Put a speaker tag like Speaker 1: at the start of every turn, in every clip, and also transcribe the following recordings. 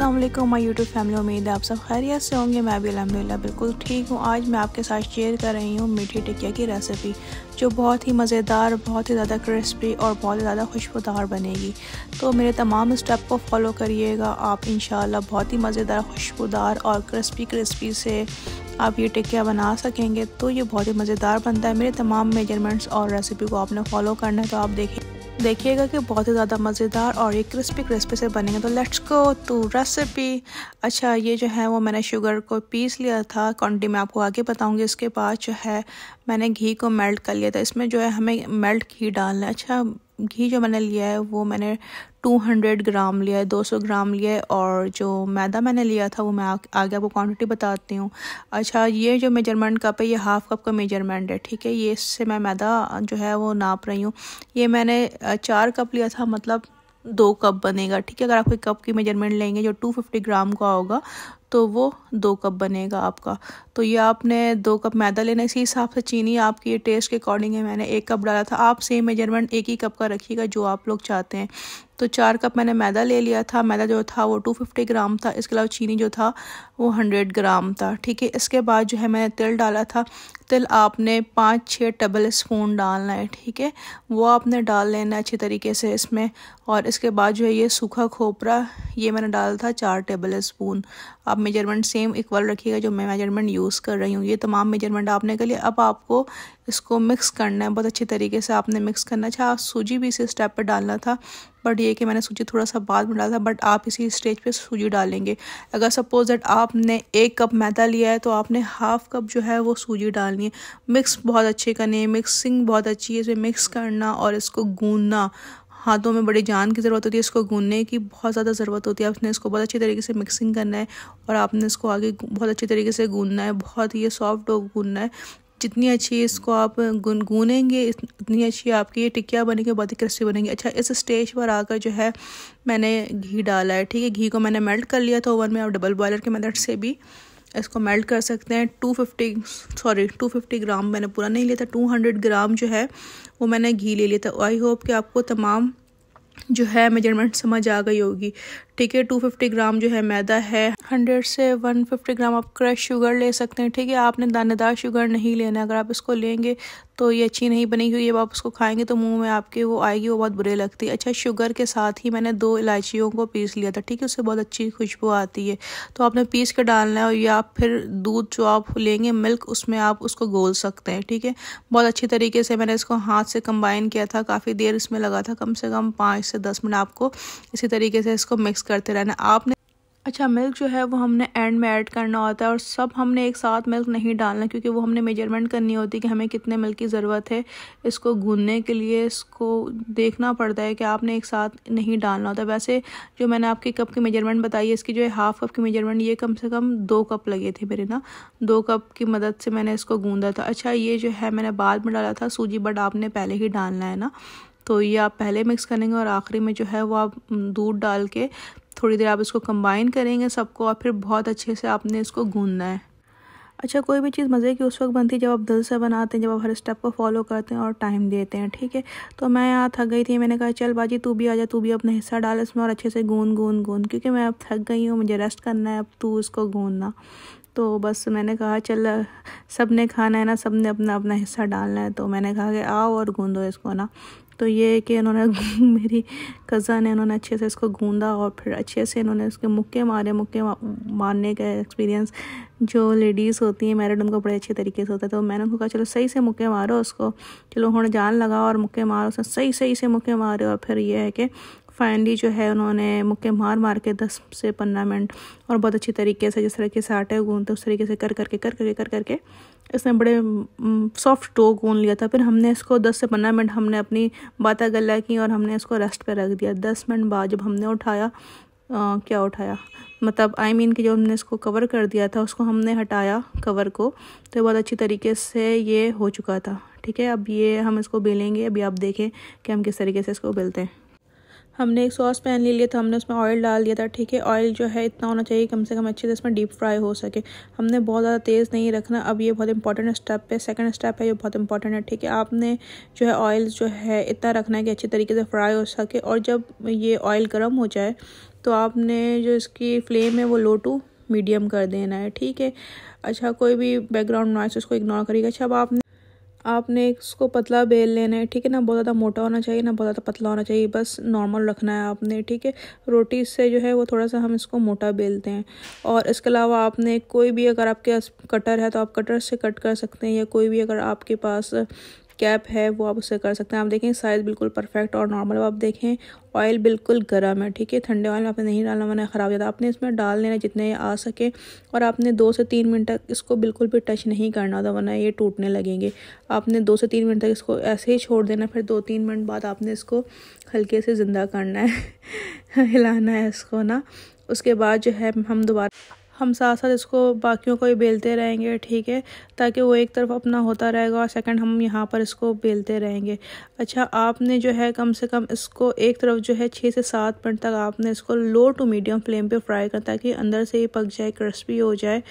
Speaker 1: अस्सलाम वालेकुम my YouTube family. उम्मीद है आप सब खैरियत से होंगे। मैं भी अल्हम्दुलिल्लाह बिल्कुल ठीक हूँ। आज मैं आपके साथ शेयर कर रही हूँ मीठी टिकिया की रेसिपी, जो बहुत ही मज़ेदार, बहुत ही ज़्यादा क्रिस्पी और बहुत ही ज़्यादा खुशबूदार बनेगी। तो मेरे तमाम स्टेप को फॉलो करिएगा, आप इंशाल्लाह बहुत ही मज़ेदार, खुशबूदार और क्रिस्पी से आप ये टिकिया बना सकेंगे। तो ये बहुत ही मज़ेदार बनता है। मेरे तमाम मेजरमेंट्स और रेसिपी को आपने फॉलो करना है, तो आप देखिएगा कि बहुत ही ज़्यादा मज़ेदार और ये क्रिस्पी से बनेंगे। तो लेट्स गो टू रेसिपी। अच्छा, ये जो है वो मैंने शुगर को पीस लिया था, क्वांटिटी मैं आपको आगे बताऊंगी। इसके बाद जो है मैंने घी को मेल्ट कर लिया था। इसमें जो है हमें मेल्ट घी डालना है। अच्छा, घी जो मैंने लिया है वो मैंने 200 ग्राम लिया है, 200 ग्राम लिया है। और जो मैदा मैंने लिया था वो मैं आगे आपको क्वांटिटी बताती हूँ। अच्छा, ये जो मेजरमेंट कप है ये हाफ़ कप का मेजरमेंट है, ठीक है। ये इससे मैं मैदा जो है वो नाप रही हूँ। ये मैंने 4 कप लिया था, मतलब 2 कप बनेगा, ठीक है। अगर आप एक कप की मेजरमेंट लेंगे जो 250 ग्राम का होगा तो वो 2 कप बनेगा आपका। तो ये आपने 2 कप मैदा लेना है। इसी हिसाब से चीनी आपकी टेस्ट के अकॉर्डिंग है, मैंने 1 कप डाला था। आप सेम मेजरमेंट एक ही कप का रखिएगा जो आप लोग चाहते हैं। तो 4 कप मैंने मैदा ले लिया था। मैदा जो था वो 250 ग्राम था। इसके अलावा चीनी जो था वो 100 ग्राम था, ठीक है। इसके बाद जो है मैंने तिल डाला था। तिल आपने 5-6 टेबल स्पून डालना है, ठीक है। वो आपने डाल लेना अच्छी तरीके से इसमें। और इसके बाद जो है ये सूखा खोपरा, ये मैंने डाला था 4 टेबल स्पून। आप मेजरमेंट सेम इक्वल रखिएगा जो मैं मेजरमेंट यूज़ कर रही हूँ। ये तमाम मेजरमेंट आपने कर लिया। अब आपको इसको मिक्स करना है, बहुत अच्छी तरीके से आपने मिक्स करना है। अच्छा, सूजी भी इसी स्टेप पे डालना था, बट ये कि मैंने सूजी थोड़ा सा बाद में डाला था, बट आप इसी स्टेज पे सूजी डालेंगे। अगर सपोज दैट आपने 1 कप मैदा लिया है तो आपने हाफ़ कप जो है वो सूजी डालनी है। मिक्स बहुत अच्छे करनी है, मिक्सिंग बहुत अच्छी है। इसमें मिक्स करना और इसको गूंदना, हाथों में बड़ी जान की ज़रूरत होती है। इसको गूंदने की बहुत ज़्यादा ज़रूरत होती है। आपने इसको बहुत अच्छी तरीके से मिक्सिंग करना है और आपने इसको आगे बहुत अच्छी तरीके से गूंदना है। बहुत ये सॉफ्ट डो गूंदना है। जितनी अच्छी इसको आप गूनेंगे इतनी अच्छी आपकी ये टिकिया बनेगी, बहुत ही क्रिस्पी बनेगी। अच्छा, इस स्टेज पर आकर जो है मैंने घी डाला है, ठीक है। घी को मैंने मेल्ट कर लिया था ओवन में। आप डबल बॉयलर के मेथड से भी इसको मेल्ट कर सकते हैं। 250 ग्राम मैंने पूरा नहीं लिया था, 200 ग्राम जो है वो मैंने घी ले लिया था। आई होप कि आपको तमाम जो है मेजरमेंट समझ आ गई होगी, ठीक है। 250 ग्राम जो है मैदा है। 100 से 150 ग्राम आप क्रश शुगर ले सकते हैं, ठीक है। आपने दानेदार शुगर नहीं लेना। अगर आप इसको लेंगे तो ये अच्छी नहीं बनेगी। जब आप उसको खाएंगे तो मुंह में आपके वो आएगी, वो बहुत बुरे लगती है। अच्छा, शुगर के साथ ही मैंने 2 इलायचियों को पीस लिया था, ठीक है। उससे बहुत अच्छी खुशबू आती है, तो आपने पीस के डालना है। या फिर दूध जो आप लेंगे मिल्क, उसमें आप उसको घोल सकते हैं, ठीक है। बहुत अच्छी तरीके से मैंने इसको हाथ से कंबाइन किया था। काफ़ी देर इसमें लगा था, कम से कम 5 से 10 मिनट आपको इसी तरीके से इसको मिक्स करते रहना आपने। अच्छा, मिल्क जो है वो हमने एंड में ऐड करना होता है और सब हमने एक साथ मिल्क नहीं डालना, क्योंकि वो हमने मेजरमेंट करनी होती है कि हमें कितने मिल्क की ज़रूरत है। इसको गूंदने के लिए इसको देखना पड़ता है कि आपने एक साथ नहीं डालना होता। वैसे जो मैंने आपके कप की मेजरमेंट बताई है, इसकी जो है हाफ़ कप की मेजरमेंट, ये कम से कम 2 कप लगे थे मेरे ना। 2 कप की मदद से मैंने इसको गूंदा था। अच्छा, ये जो है मैंने बाद में डाला था सूजी, बट आपने पहले ही डालना है ना। तो ये आप पहले मिक्स करेंगे और आखिरी में जो है वो आप दूध डाल के थोड़ी देर आप इसको कंबाइन करेंगे सबको, और फिर बहुत अच्छे से आपने इसको गूंदना है। अच्छा, कोई भी चीज़ मज़े की उस वक्त बनती है जब आप दिल से बनाते हैं, जब आप हर स्टेप को फॉलो करते हैं और टाइम देते हैं, ठीक है। तो मैं यहाँ थक गई थी। मैंने कहा चल बाजी तू भी आ जा, तू भी अपना हिस्सा डाल इसमें और अच्छे से गूंद, क्योंकि मैं अब थक गई हूँ, मुझे रेस्ट करना है, अब तू इसको गूंदना। तो बस मैंने कहा चल, सब ने खाना है ना, सब ने अपना अपना हिस्सा डालना है। तो मैंने कहा कि आओ और गूंदो इसको ना। तो ये कि इन्होंने मेरी कज़न है, इन्होंने अच्छे से इसको गूंदा और फिर अच्छे से इन्होंने इसके मुक्के मारने का एक्सपीरियंस जो लेडीज़ होती हैं मैरिड, उनको बड़े अच्छे तरीके से होता है। तो मैंने उनको कहा चलो सही से मुक्के मारो उसको, चलो हुण जान लगा और मुक्के मारो। उसने सही से मुक्के मारे और फिर ये है कि फाइनली जो है उन्होंने मुक्के मार के 10 से 15 मिनट और बहुत अच्छी तरीके से, जिस तरीके से आटे गूंदते उस तरीके से कर करके इसने बड़े सॉफ्ट डो गूंद लिया था। फिर हमने इसको 10 से 15 मिनट हमने अपनी बातें गल्ला की और हमने इसको रेस्ट पे रख दिया। 10 मिनट बाद जब हमने उठाया, क्या उठाया मतलब कि जो हमने इसको कवर कर दिया था उसको हमने हटाया कवर को, तो बहुत अच्छी तरीके से ये हो चुका था, ठीक है। अब ये हम इसको बेलेंगे। अभी आप देखें कि हम किस तरीके से इसको बेलते हैं। हमने एक सॉस पैन ले लिया था, हमने उसमें ऑयल डाल दिया था, ठीक है। ऑयल जो है इतना होना चाहिए कम से कम अच्छे से इसमें डीप फ्राई हो सके। हमने बहुत ज़्यादा तेज़ नहीं रखना। अब ये बहुत इंपॉर्टेंट स्टेप है, सेकंड स्टेप है, ये बहुत इंपॉर्टेंट है, ठीक है। आपने जो है ऑयल जो है इतना रखना है कि अच्छी तरीके से फ्राई हो सके, और जब ये ऑयल गर्म हो जाए तो आपने जो इसकी फ्लेम है वो लो टू मीडियम कर देना है, ठीक है। अच्छा, कोई भी बैकग्राउंड नॉइस उसको इग्नोर करिएगा। अच्छा, अब आपने इसको पतला बेल लेना है, ठीक है ना। बहुत ज़्यादा मोटा होना चाहिए ना बहुत ज़्यादा पतला होना चाहिए, बस नॉर्मल रखना है आपने, ठीक है। रोटी से जो है वो थोड़ा सा हम इसको मोटा बेलते हैं। और इसके अलावा आपने कोई भी, अगर आपके पास कटर है तो आप कटर से कट कर सकते हैं, या कोई भी अगर आपके पास कैप है वो आप उससे कर सकते हैं। आप देखें साइज़ बिल्कुल परफेक्ट और नॉर्मल। आप देखें ऑयल बिल्कुल गर्म है, ठीक है। ठंडे ऑयल में आपने नहीं डालना वरना ख़राब हो जाता है। आपने इसमें डाल लेना जितने ये आ सके, और आपने 2 से 3 मिनट तक इसको बिल्कुल भी टच नहीं करना होता वरना ये टूटने लगेंगे। आपने 2 से 3 मिनट तक इसको ऐसे ही छोड़ देना, फिर 2-3 मिनट बाद आपने इसको हल्के से ज़िंदा करना है हिलाना है इसको ना। उसके बाद जो है हम साथ साथ इसको बाकियों को भी बेलते रहेंगे, ठीक है, ताकि वो एक तरफ अपना होता रहेगा और सेकंड हम यहाँ पर इसको बेलते रहेंगे। अच्छा, आपने जो है कम से कम इसको एक तरफ जो है 6 से 7 मिनट तक आपने इसको लो टू मीडियम फ्लेम पे फ्राई करना, ताकि अंदर से ये पक जाए, क्रिस्पी हो जाए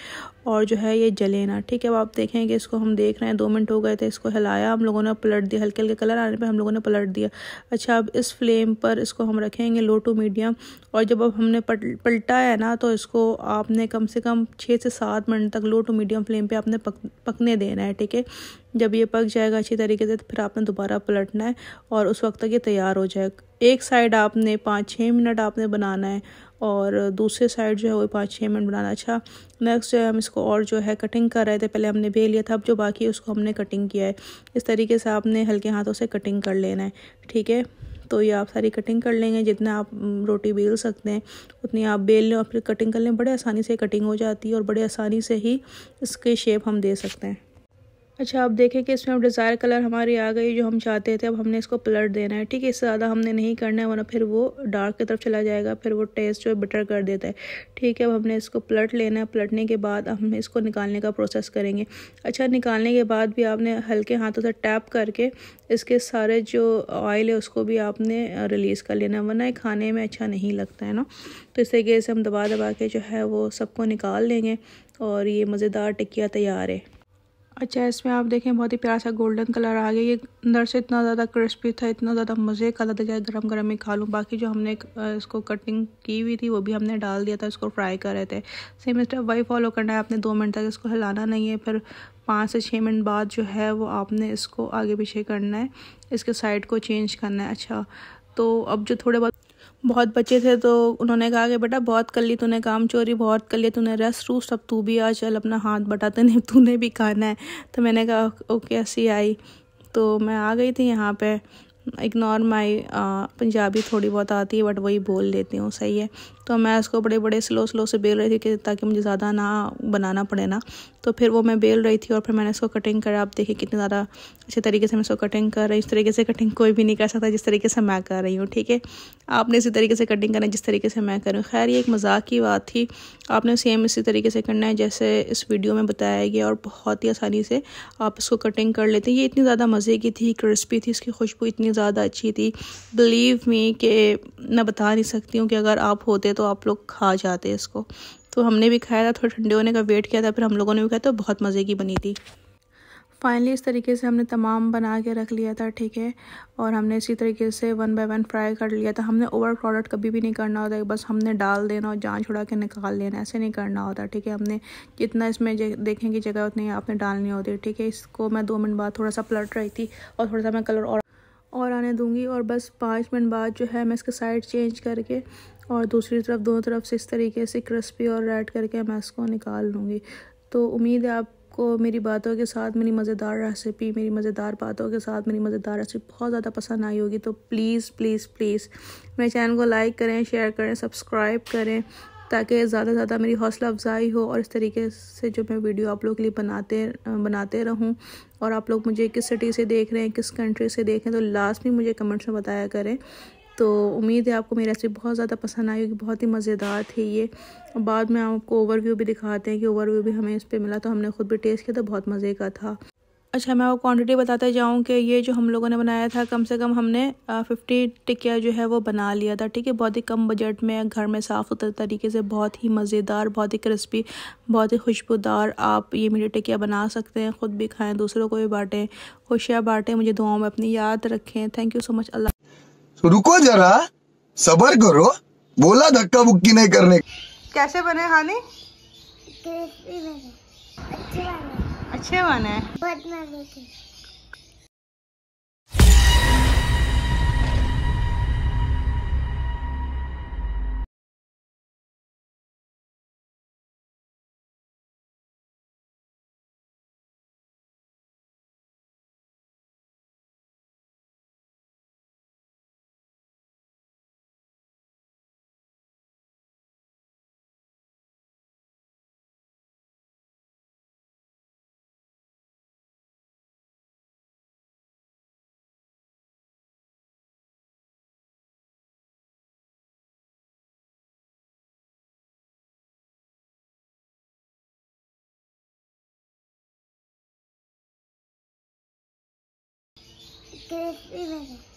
Speaker 1: और जो है ये जले ना, ठीक है। अब आप देखेंगे इसको हम देख रहे हैं 2 मिनट हो गए थे, इसको हिलाया हम लोगों ने, पलट दिया, हल्के हल्के कलर आने पे हम लोगों ने पलट दिया। अच्छा, अब इस फ्लेम पर इसको हम रखेंगे लो टू मीडियम, और जब अब हमने पलटा है ना तो इसको आपने कम से कम 6 से 7 मिनट तक लो टू मीडियम फ्लेम पे आपने पकने देना है, ठीक है। जब ये पक जाएगा अच्छी तरीके से तो फिर आपने दोबारा पलटना है और उस वक्त तक ये तैयार हो जाए। एक साइड आपने 5-6 मिनट आपने बनाना है और दूसरे साइड जो है वो 5-6 मिनट बनाना। अच्छा, नेक्स्ट जो है हम इसको और जो है कटिंग कर रहे थे, पहले हमने बेल लिया था, अब जो बाकी है उसको हमने कटिंग किया है। इस तरीके से आपने हल्के हाथों से कटिंग कर लेना है, ठीक है। तो ये आप सारी कटिंग कर लेंगे, जितना आप रोटी बेल सकते हैं उतनी आप बेल लें और फिर कटिंग कर लें। बड़े आसानी से कटिंग हो जाती है और बड़े आसानी से ही इसके शेप हम दे सकते हैं। अच्छा, आप देखें कि इसमें अब डिज़ायर कलर हमारी आ गई जो हम चाहते थे। अब हमने इसको पलट देना है, ठीक है। इससे ज़्यादा हमने नहीं करना है वरना फिर वो डार्क की तरफ चला जाएगा, फिर वो टेस्ट जो है बिटर कर देता है, ठीक है। अब हमने इसको पलट लेना है। पलटने के बाद हम इसको निकालने का प्रोसेस करेंगे। अच्छा, निकालने के बाद भी आपने हल्के हाथों से टैप करके इसके सारे जो ऑयल है उसको भी आपने रिलीज़ कर लेना, वरना ये खाने में अच्छा नहीं लगता है ना। तो इस तरीके से हम दबा दबा के जो है वो सबको निकाल लेंगे और ये मज़ेदार टिक्किया तैयार है। अच्छा, इसमें आप देखें बहुत ही प्यारा सा गोल्डन कलर आ गया। ये अंदर से इतना ज़्यादा क्रिस्पी था, इतना ज़्यादा मज़े का लगा जाए गरम गरम ही खा लूँ। बाकी जो हमने इसको कटिंग की हुई थी वो भी हमने डाल दिया था, इसको फ्राई कर रहे थे। सेम स्टेप वही फॉलो करना है आपने। 2 मिनट तक इसको हिलाना नहीं है, फिर 5 से 6 मिनट बाद जो है वो आपने इसको आगे पीछे करना है, इसके साइड को चेंज करना है। अच्छा, तो अब जो थोड़े बहुत बच्चे थे तो उन्होंने कहा कि बेटा बहुत कर ली तूने काम चोरी, बहुत कर लिया तूने, रेस्ट रूस्ट, अब तू भी आ, चल अपना हाथ बटाते नहीं, तूने भी खाना है। तो मैंने कहा ओके, ऐसी आई। तो मैं आ गई थी यहाँ पे। इग्नोर माई पंजाबी थोड़ी बहुत आती है बट वही बोल लेती हूँ, सही है। तो मैं इसको बड़े बड़े स्लो से बेल रही थी कि ताकि मुझे ज़्यादा ना बनाना पड़े ना। तो फिर वो मैं बेल रही थी और फिर मैंने इसको कटिंग करा। आप देखिए कितनी ज़्यादा अच्छे तरीके से मैं इसको कटिंग कर रही हूँ। इस तरीके से कटिंग कोई भी नहीं कर सकता जिस तरीके से मैं कर रही हूँ, ठीक है। आपने इसी तरीके से कटिंग करना है जिस तरीके से मैं कर रही हूँ। खैर, ये एक मजाक की बात थी। आपने सेम इसी तरीके से करना है जैसे इस वीडियो में बताया गया और बहुत ही आसानी से आप इसको कटिंग कर लेते हैं। ये इतनी ज़्यादा मज़े की थी, क्रिस्पी थी, इसकी खुशबू इतनी ज़्यादा अच्छी थी, बिलीव मी कि मैं बता नहीं सकती हूँ कि अगर आप होते तो आप लोग खा जाते इसको। तो हमने भी खाया था, थोड़ा ठंडे होने का वेट किया था, फिर हम लोगों ने भी खाया, तो बहुत मज़े की बनी थी। फाइनली इस तरीके से हमने तमाम बना के रख लिया था, ठीक है। और हमने इसी तरीके से 1 बाय 1 फ्राई कर लिया था। हमने ओवर प्रोडक्ट कभी भी नहीं करना होता है, बस हमने डाल देना और जान छुड़ा के निकाल लेना, ऐसे नहीं करना होता, ठीक है। हमने जितना इसमें देखेंगे जगह उतनी आपने डालनी होती है, ठीक है। इसको मैं 2 मिनट बाद थोड़ा सा पलट रही थी और थोड़ा सा मैं कलर और आने दूंगी, और बस 5 मिनट बाद जो है मैं इसका साइड चेंज करके और दूसरी तरफ दोनों तरफ से इस तरीके से क्रिस्पी और रेड करके मैं इसको निकाल लूँगी। तो उम्मीद है आपको मेरी बातों के साथ मेरी मज़ेदार रेसिपी, मेरी मज़ेदार बातों के साथ मेरी मज़ेदार रेसिपी बहुत ज़्यादा पसंद आई होगी। तो प्लीज़ प्लीज़ प्लीज़ मेरे चैनल को लाइक करें, शेयर करें, सब्सक्राइब करें, ताकि ज़्यादा से ज़्यादा मेरी हौसला अफजाई हो और इस तरीके से जो मैं वीडियो आप लोगों के लिए बनाते रहूं। और आप लोग मुझे किस सिटी से देख रहे हैं, किस कंट्री से देख रहे हैं, तो लास्ट में मुझे कमेंट्स में बताया करें। तो उम्मीद है आपको मेरी रेसिपी बहुत ज़्यादा पसंद आई होगी, बहुत ही मज़ेदार थी ये। बाद में आपको ओवरव्यू भी दिखाते हैं कि ओवरव्यू भी हमें इस पर मिला, तो हमने खुद भी टेस्ट किया, तो बहुत मज़े का था। अच्छा, मैं वो क्वांटिटी बताते जाऊँ कि ये जो हम लोगों ने बनाया था, कम से कम हमने 50 टिक्किया जो है वो बना लिया था, ठीक है। बहुत ही कम बजट में घर में साफ़ सुथरे तरीके से बहुत ही मज़ेदार, बहुत ही क्रिस्पी, बहुत ही खुशबूदार आप ये मीठी टिक्किया बना सकते हैं। ख़ुद भी खाएं, दूसरों को भी बाँटें, खुशियाँ बाँटें, मुझे दुआओं में अपनी याद रखें। Thank you so much. Allah.
Speaker 2: रुको जरा, सब्र करो। बोला धक्का बुक्की नहीं करने।
Speaker 1: कैसे बने हानी?
Speaker 3: क्रिस्पी बने, अच्छे बने,
Speaker 1: अच्छे बने।
Speaker 3: बहुत मजे के। क्रिस्पी बने।